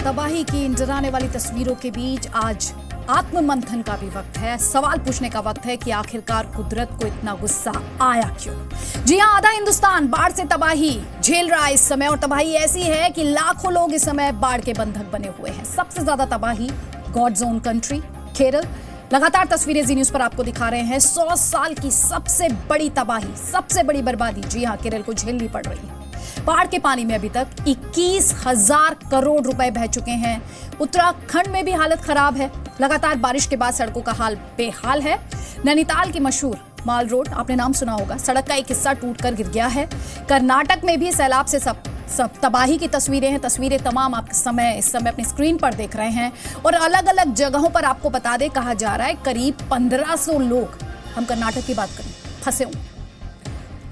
तबाही की इन डराने वाली तस्वीरों के बीच आज आत्ममंथन का भी वक्त है। सवाल पूछने का वक्त है कि आखिरकार कुदरत को इतना गुस्सा आया क्यों? जी हां, आधा हिंदुस्तान बाढ़ से तबाही झेल रहा है इस समय, और तबाही ऐसी है कि लाखों लोग इस समय बाढ़ के बंधक बने हुए हैं। सबसे ज्यादा तबाही गॉड जोन कंट्री केरल। लगातार तस्वीरें जी न्यूज पर आपको दिखा रहे हैं। 100 साल की सबसे बड़ी तबाही, सबसे बड़ी बर्बादी जी हां केरल को झेलनी पड़ रही है। बाढ़ के पानी में अभी तक 21,000 करोड़ रुपए बह चुके हैं। उत्तराखंड में भी हालत खराब है। लगातार बारिश के बाद सड़कों का हाल बेहाल है। नैनीताल की मशहूर माल रोड, आपने नाम सुना होगा, सड़क का एक हिस्सा टूटकर गिर गया है। कर्नाटक में भी सैलाब से सब तबाही की तस्वीरें हैं। तस्वीरें तमाम आप इस समय अपनी स्क्रीन पर देख रहे हैं। और अलग अलग जगहों पर आपको बता दें, कहा जा रहा है करीब 1500 लोग, हम कर्नाटक की बात करें, फंसे हुए।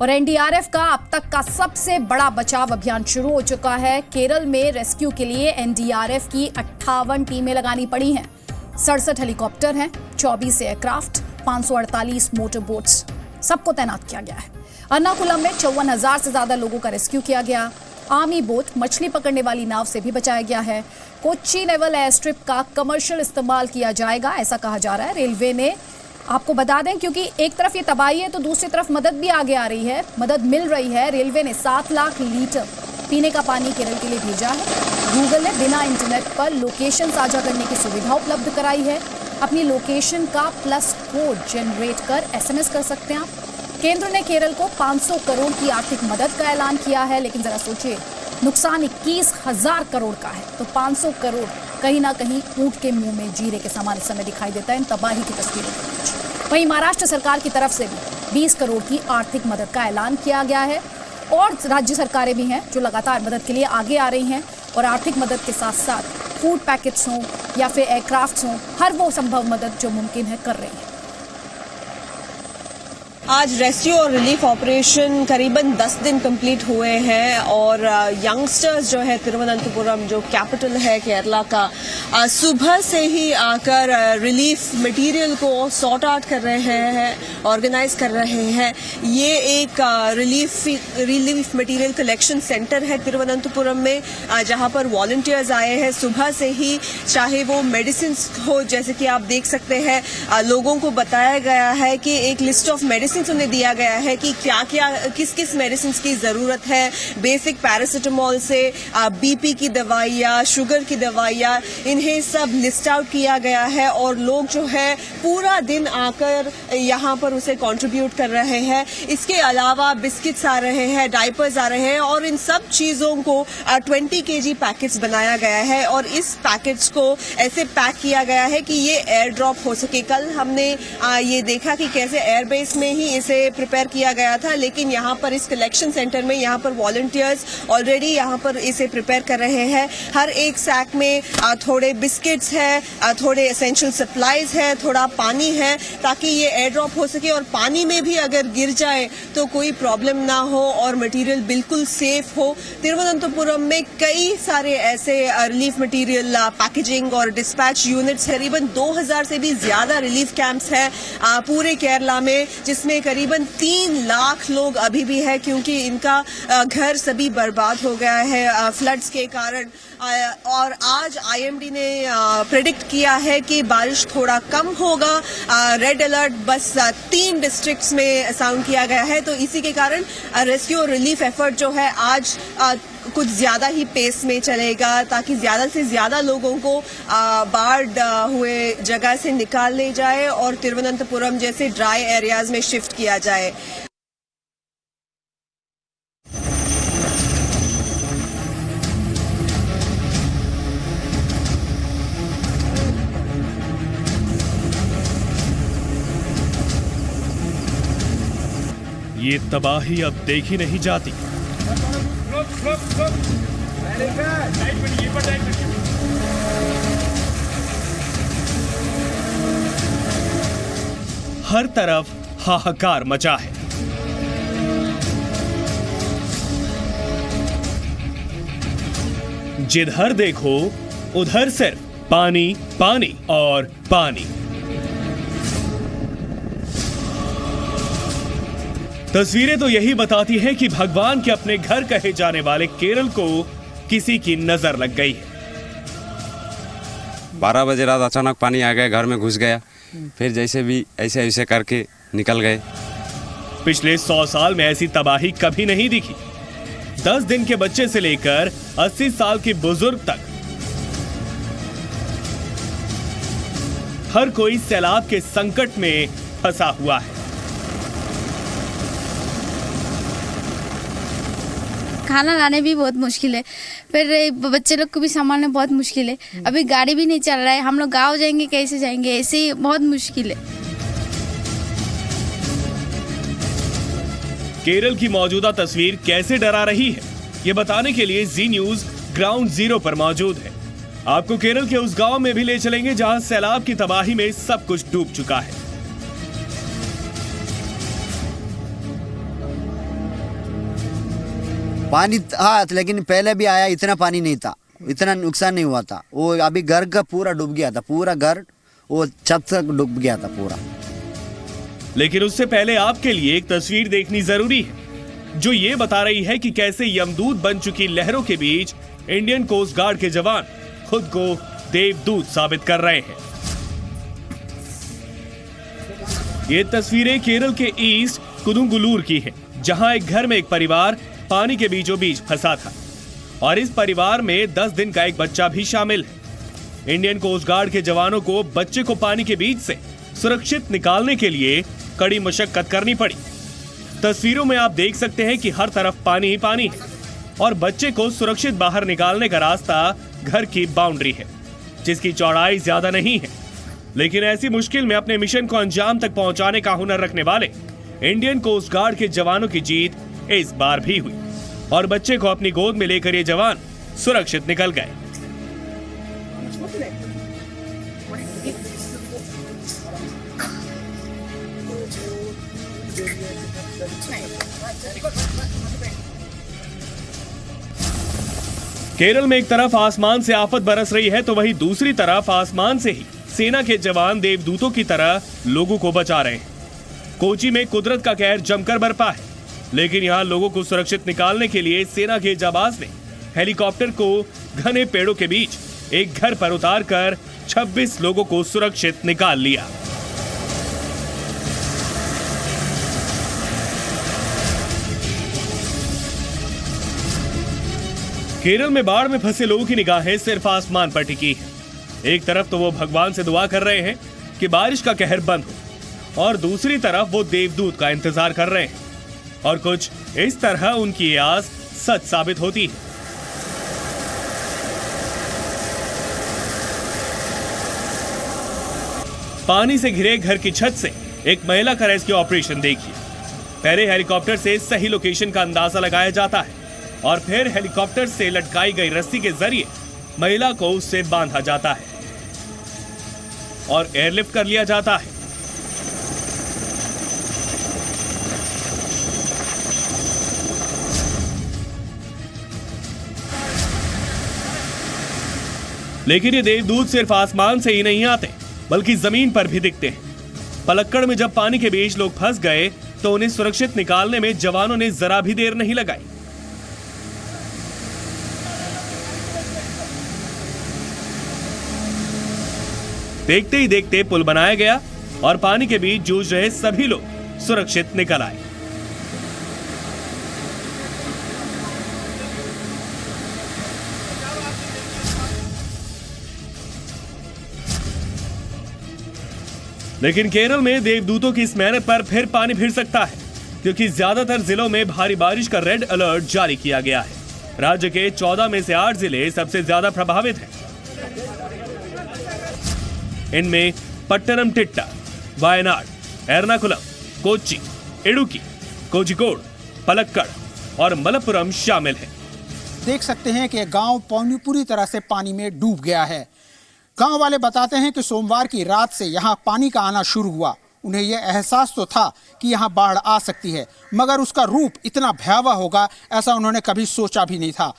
और एनडीआरएफ का अब तक का सबसे बड़ा बचाव अभियान शुरू हो चुका है। केरल में रेस्क्यू के लिए एनडीआरएफ की 58 टीमें लगानी पड़ी हैं। 67 हेलीकॉप्टर हैं, 24 एयरक्राफ्ट, 548 मोटर बोट्स, सबको तैनात किया गया है। अर्नाकुलम में 54,000 से ज्यादा लोगों का रेस्क्यू किया गया। आर्मी बोट, मछली पकड़ने वाली नाव से भी बचाया गया है। कोच्चि नेवल एयर स्ट्रिप का कमर्शियल इस्तेमाल किया जाएगा, ऐसा कहा जा रहा है। रेलवे ने, आपको बता दें, क्योंकि एक तरफ ये तबाही है तो दूसरी तरफ मदद भी आगे आ रही है, मदद मिल रही है। रेलवे ने 7 लाख लीटर पीने का पानी केरल के लिए भेजा है। गूगल ने बिना इंटरनेट पर लोकेशन साझा करने की सुविधा उपलब्ध कराई है। अपनी लोकेशन का प्लस कोड जनरेट कर SMS कर सकते हैं आप। केंद्र ने केरल को 500 करोड़ की आर्थिक मदद का ऐलान किया है, लेकिन जरा सोचिए, नुकसान 21,000 करोड़ का है, तो 500 करोड़ कहीं ना कहीं ऊंट के मुंह में जीरे के समान इस समय दिखाई देता है इन तबाही की तस्वीरों के बीच। वहीं महाराष्ट्र सरकार की तरफ से भी 20 करोड़ की आर्थिक मदद का ऐलान किया गया है, और राज्य सरकारें भी हैं जो लगातार मदद के लिए आगे आ रही हैं और आर्थिक मदद के साथ साथ फूड पैकेट्स हों या फिर एयरक्राफ्ट्स हों, हर वो संभव मदद जो मुमकिन है कर रही है। आज रेस्क्यू और रिलीफ ऑपरेशन करीबन 10 दिन कंप्लीट हुए हैं, और यंगस्टर्स जो है तिरुवनंतपुरम, जो कैपिटल है केरला का, सुबह से ही आकर रिलीफ मटेरियल को सॉर्ट आउट कर रहे हैं, ऑर्गेनाइज कर रहे हैं। ये एक रिलीफ मटेरियल कलेक्शन सेंटर है तिरुवनंतपुरम में, जहां पर वॉलंटियर्स आए हैं सुबह से ही। चाहे वो मेडिसिन हो, जैसे कि आप देख सकते हैं, लोगों को बताया गया है कि एक लिस्ट ऑफ मेडिसिन उन्हें दिया गया है कि क्या क्या किस किस मेडिसिन की जरूरत है। बेसिक पैरासिटामोल से BP की दवाइयाँ, शुगर की दवाइयाँ, इन्हें सब लिस्ट आउट किया गया है, और लोग जो है पूरा दिन आकर यहाँ पर उसे कंट्रीब्यूट कर रहे हैं। इसके अलावा बिस्किट्स आ रहे हैं, डायपर्स आ रहे हैं, और इन सब चीजों को 20 kg पैकेट्स बनाया गया है, और इस पैकेट्स को ऐसे पैक किया गया है कि ये एयर ड्रॉप हो सके। कल हमने ये देखा कि कैसे एयरबेस में ही इसे प्रिपेयर किया गया था, लेकिन यहाँ पर इस कलेक्शन सेंटर में यहाँ पर वॉलंटियर्स ऑलरेडी यहाँ पर इसे प्रिपेयर कर रहे हैं। हर एक सैक में थोड़े बिस्किट्स है, थोड़े एसेंशियल सप्लाईज है, थोड़ा पानी है, ताकि ये एयर ड्रॉप हो सके और पानी में भी अगर गिर जाए तो कोई प्रॉब्लम ना हो और मटेरियल बिल्कुल सेफ हो। तिरुवनंतपुरम में कई सारे ऐसे रिलीफ मटेरियल पैकेजिंग और डिस्पैच यूनिट्स, करीबन 2000 से भी ज्यादा रिलीफ कैंप्स हैं पूरे केरला में, जिसमें करीबन 3 लाख लोग अभी भी है, क्योंकि इनका घर सभी बर्बाद हो गया है फ्लड्स के कारण। और आज IMD ने प्रेडिक्ट किया है कि बारिश थोड़ा कम होगा। रेड अलर्ट बस 3 डिस्ट्रिक्ट्स में साउंड किया गया है, तो इसी के कारण रेस्क्यू और रिलीफ एफर्ट जो है आज कुछ ज्यादा ही पेस में चलेगा, ताकि ज्यादा से ज्यादा लोगों को बाढ़ हुए जगह से निकाल ले जाए और तिरुवनंतपुरम जैसे ड्राई एरियाज में शिफ्ट किया जाए। ये तबाही अब देखी नहीं जाती। हर तरफ हाहाकार मचा है। जिधर देखो उधर सिर्फ पानी, पानी और पानी। तस्वीरें तो यही बताती हैं कि भगवान के अपने घर कहे जाने वाले केरल को किसी की नजर लग गई है। 12 बजे रात अचानक पानी आ गया, घर में घुस गया। फिर जैसे भी ऐसे ऐसे करके निकल गए। पिछले 100 साल में ऐसी तबाही कभी नहीं दिखी। 10 दिन के बच्चे से लेकर 80 साल के बुजुर्ग तक हर कोई सैलाब के संकट में फंसा हुआ है। खाना लाने भी बहुत मुश्किल है, फिर बच्चे लोग को भी संभालना बहुत मुश्किल है। अभी गाड़ी भी नहीं चल रहा है, हम लोग गाँव जाएंगे कैसे जाएंगे, ऐसे ही बहुत मुश्किल है। केरल की मौजूदा तस्वीर कैसे डरा रही है, ये बताने के लिए जी न्यूज ग्राउंड जीरो पर मौजूद है। आपको केरल के उस गांव में भी ले चलेंगे जहां सैलाब की तबाही में सब कुछ डूब चुका है। पानी था, लेकिन पहले भी आया, इतना पानी नहीं था, इतना नुकसान नहीं हुआ था। वो अभी घर का पूरा डूब गया था, पूरा घर वो छत तक डूब गया था पूरा। लेकिन उससे पहले आपके लिए एक तस्वीर देखनी जरूरी है जो ये बता रही है कि कैसे यमदूत बन चुकी लहरों के बीच इंडियन कोस्ट गार्ड के जवान खुद को देवदूत साबित कर रहे हैं। ये तस्वीरें केरल के ईस्ट कुदुंगुलूर की हैं, जहां एक घर में एक परिवार पानी के बीचों बीच फंसा था और इस परिवार में 10 दिन का एक बच्चा भी शामिल है। इंडियन कोस्ट गार्ड के जवानों को बच्चे को पानी के बीच से सुरक्षित निकालने के लिए कड़ी मशक्कत करनी पड़ी। तस्वीरों में आप देख सकते हैं कि हर तरफ पानी ही पानी है और बच्चे को सुरक्षित बाहर निकालने का रास्ता घर की बाउंड्री है, जिसकी चौड़ाई ज्यादा नहीं है। लेकिन ऐसी मुश्किल में अपने मिशन को अंजाम तक पहुंचाने का हुनर रखने वाले इंडियन कोस्ट गार्ड के जवानों की जीत इस बार भी हुई और बच्चे को अपनी गोद में लेकर ये जवान सुरक्षित निकल गए। केरल में एक तरफ आसमान से आफत बरस रही है तो वहीं दूसरी तरफ आसमान से ही सेना के जवान देवदूतों की तरह लोगों को बचा रहे हैं। कोची में कुदरत का कहर जमकर बरपा है, लेकिन यहाँ लोगों को सुरक्षित निकालने के लिए सेना के जाबाज ने हेलीकॉप्टर को घने पेड़ों के बीच एक घर पर उतारकर 26 लोगों को सुरक्षित निकाल लिया। केरल में बाढ़ में फंसे लोगों की निगाहें सिर्फ आसमान पर टिकी हैं। एक तरफ तो वो भगवान से दुआ कर रहे हैं कि बारिश का कहर बंद हो और दूसरी तरफ वो देवदूत का इंतजार कर रहे हैं और कुछ इस तरह उनकी ये आस सच साबित होती है। पानी से घिरे घर की छत से एक महिला का रेस्क्यू ऑपरेशन देखिए। पहले हेलीकॉप्टर से सही लोकेशन का अंदाजा लगाया जाता है और फिर हेलीकॉप्टर से लटकाई गई रस्सी के जरिए महिला को उससे बांधा जाता है और एयरलिफ्ट कर लिया जाता है। लेकिन ये देवदूत सिर्फ आसमान से ही नहीं आते बल्कि जमीन पर भी दिखते हैं। पलक्कड़ में जब पानी के बीच लोग फंस गए तो उन्हें सुरक्षित निकालने में जवानों ने जरा भी देर नहीं लगाई। देखते ही देखते पुल बनाया गया और पानी के बीच जूझ रहे सभी लोग सुरक्षित निकल आए। लेकिन केरल में देवदूतों की इस मेहनत पर फिर पानी फिर सकता है, क्योंकि ज्यादातर जिलों में भारी बारिश का रेड अलर्ट जारी किया गया है। राज्य के 14 में से 8 जिले सबसे ज्यादा प्रभावित हैं। इनमें पट्टनमथिट्टा, वायनाड, एर्नाकुलम, कोच्चि, इडुक्की, कोझिकोड, पलक्कड़ और मलप्पुरम शामिल हैं। देख सकते हैं कि गांव पूरी तरह से पानी में डूब गया है। गांव वाले बताते हैं कि सोमवार की रात से यहां पानी का आना शुरू हुआ। उन्हें यह एहसास तो था कि यहां बाढ़ आ सकती है, मगर उसका रूप इतना भयावह होगा ऐसा उन्होंने कभी सोचा भी नहीं था।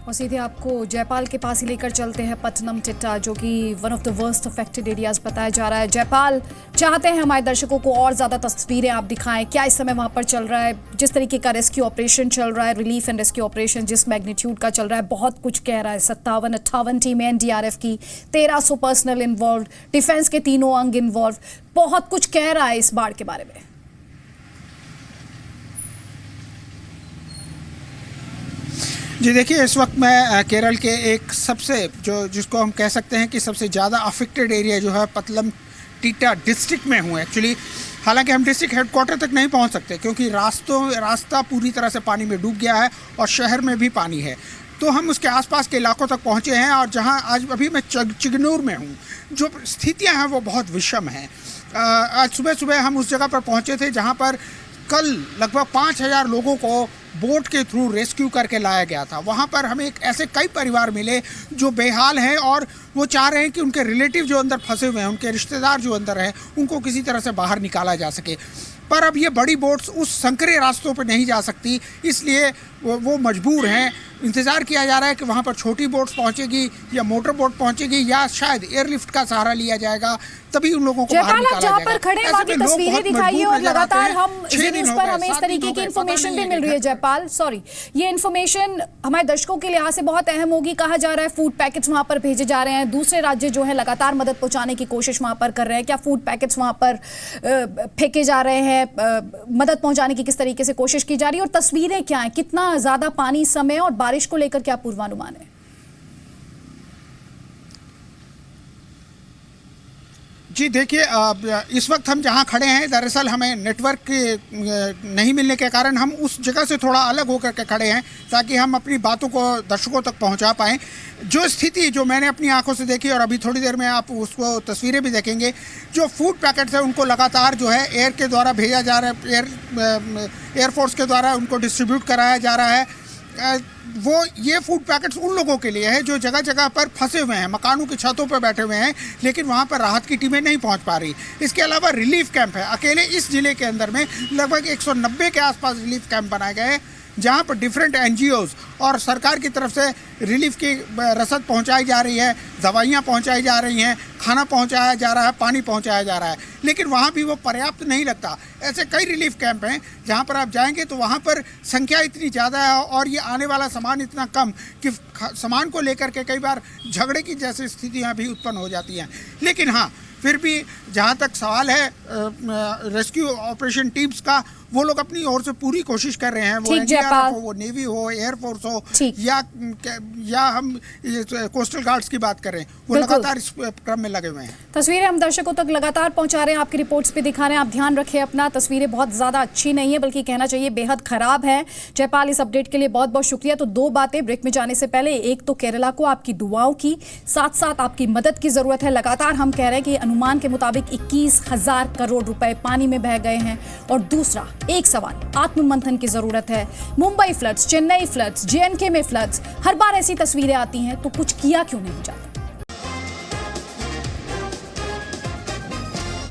और सीधे आपको जयपाल के पास ही लेकर चलते हैं, पट्टनमथिट्टा, जो कि one of the worst affected areas बताया जा रहा है। जयपाल, चाहते हैं हमारे दर्शकों को और ज़्यादा तस्वीरें आप दिखाएं, क्या इस समय वहाँ पर चल रहा है, जिस तरीके का रेस्क्यू ऑपरेशन चल रहा है, रिलीफ एंड रेस्क्यू ऑपरेशन जिस मैग्नीट्यूड का चल रहा है, बहुत कुछ कह रहा है। 57-58 टीमें एनडीआरएफ की, 1300 पर्सनल इन्वॉल्व, डिफेंस के तीनों अंग इन्वॉल्व, बहुत कुछ कह रहा है इस बाढ़ के बारे में। जी देखिए, इस वक्त मैं केरल के एक सबसे जिसको हम कह सकते हैं कि सबसे ज़्यादा अफेक्टेड एरिया जो है पत्तनमथिट्टा डिस्ट्रिक्ट में हूँ एक्चुअली। हालांकि हम डिस्ट्रिक्ट हेडक्वार्टर तक नहीं पहुँच सकते क्योंकि रास्ता पूरी तरह से पानी में डूब गया है और शहर में भी पानी है। तो हम उसके आसपास के इलाकों तक पहुँचे हैं और जहाँ आज अभी मैं चिगनूर में हूँ, जो स्थितियाँ हैं वो बहुत विषम हैं। आज सुबह सुबह हम उस जगह पर पहुँचे थे जहाँ पर कल लगभग 5000 लोगों को बोट के थ्रू रेस्क्यू करके लाया गया था। वहाँ पर हमें ऐसे कई परिवार मिले जो बेहाल हैं और वो चाह रहे हैं कि उनके रिलेटिव जो अंदर फंसे हुए हैं, उनके रिश्तेदार जो अंदर हैं, उनको किसी तरह से बाहर निकाला जा सके। पर अब ये बड़ी बोट्स उस संकरे रास्तों पर नहीं जा सकती, इसलिए वो मजबूर हैं। इंतज़ार किया जा रहा है कि वहाँ पर छोटी बोट्स पहुँचेगी या मोटर बोट पहुँचेगी या शायद एयरलिफ्ट का सहारा लिया जाएगा, तभी उन लोगों को बाहर निकाला जाएगा। पर खड़े वहाँ की तस्वीरें दिखाइए और लगातार हम जी न्यूज़ पर हमें इस तरीके की इन्फॉर्मेशन भी मिल रही है। जयपाल, सॉरी, ये इन्फॉर्मेशन हमारे दर्शकों के लिहाज से बहुत अहम होगी। कहा जा रहा है फूड पैकेट्स वहाँ पर भेजे जा रहे हैं, दूसरे राज्य जो है लगातार मदद पहुँचाने की कोशिश वहाँ पर कर रहे हैं। क्या फूड पैकेट्स वहाँ पर फेंके जा रहे हैं, मदद पहुँचाने की किस तरीके से कोशिश की जा रही है और तस्वीरें क्या हैं, कितना ज़्यादा पानी इस समय और बारिश को लेकर क्या पूर्वानुमान है? जी देखिए, इस वक्त हम जहाँ खड़े हैं, दरअसल हमें नेटवर्क नहीं मिलने के कारण हम उस जगह से थोड़ा अलग होकर के खड़े हैं ताकि हम अपनी बातों को दर्शकों तक पहुँचा पाएँ। जो स्थिति जो मैंने अपनी आंखों से देखी और अभी थोड़ी देर में आप उसको तस्वीरें भी देखेंगे, जो फूड पैकेट्स हैं उनको लगातार जो है एयर के द्वारा भेजा जा रहा है, एयरफोर्स के द्वारा उनको डिस्ट्रीब्यूट कराया जा रहा है। वो ये फूड पैकेट्स उन लोगों के लिए है जो जगह जगह पर फंसे हुए हैं, मकानों की छतों पर बैठे हुए हैं, लेकिन वहाँ पर राहत की टीमें नहीं पहुँच पा रही। इसके अलावा रिलीफ कैंप है, अकेले इस ज़िले के अंदर में लगभग 190 के आसपास रिलीफ कैंप बनाए गए हैं जहाँ पर डिफरेंट NGOs और सरकार की तरफ से रिलीफ की रसद पहुँचाई जा रही है, दवाइयाँ पहुँचाई जा रही हैं, खाना पहुँचाया जा रहा है, पानी पहुँचाया जा रहा है, लेकिन वहाँ भी वो पर्याप्त नहीं लगता। ऐसे कई रिलीफ कैंप हैं जहाँ पर आप जाएंगे तो वहाँ पर संख्या इतनी ज़्यादा है और ये आने वाला सामान इतना कम कि सामान को लेकर के कई बार झगड़े की जैसी स्थितियाँ भी उत्पन्न हो जाती हैं। लेकिन हाँ, फिर भी जहाँ तक सवाल है रेस्क्यू ऑपरेशन टीम्स का, वो लोग अपनी ओर से पूरी कोशिश कर रहे हैं, वो एनडीआरएफ हो, वो नेवी हो, एयरफोर्स हो या हम कोस्टल गार्ड्स की बात करें, वो लगातार इस क्रम में लगे हुए हैं। तस्वीरें हम दर्शकों तक लगातार पहुंचा रहे हैं, आपकी रिपोर्ट्स पे दिखा रहे हैं। आप ध्यान रखें अपना, तस्वीरें बहुत ज़्यादा अच्छी नहीं है, बल्कि कहना चाहिए बेहद खराब है। जयपाल, इस अपडेट के लिए बहुत बहुत शुक्रिया। तो दो बातें ब्रेक में जाने से पहले, एक तो केरला को आपकी दुआओं की, साथ साथ आपकी मदद की जरूरत है। लगातार हम कह रहे हैं कि अनुमान के मुताबिक 21,000 करोड़ रुपए पानी में बह गए हैं। और दूसरा एक सवाल, आत्ममंथन की जरूरत है। Mumbai floods, Chennai floods, JNK में फ्लड्स, हर बार ऐसी तस्वीरें आती हैं, तो कुछ किया क्यों नहीं जाता?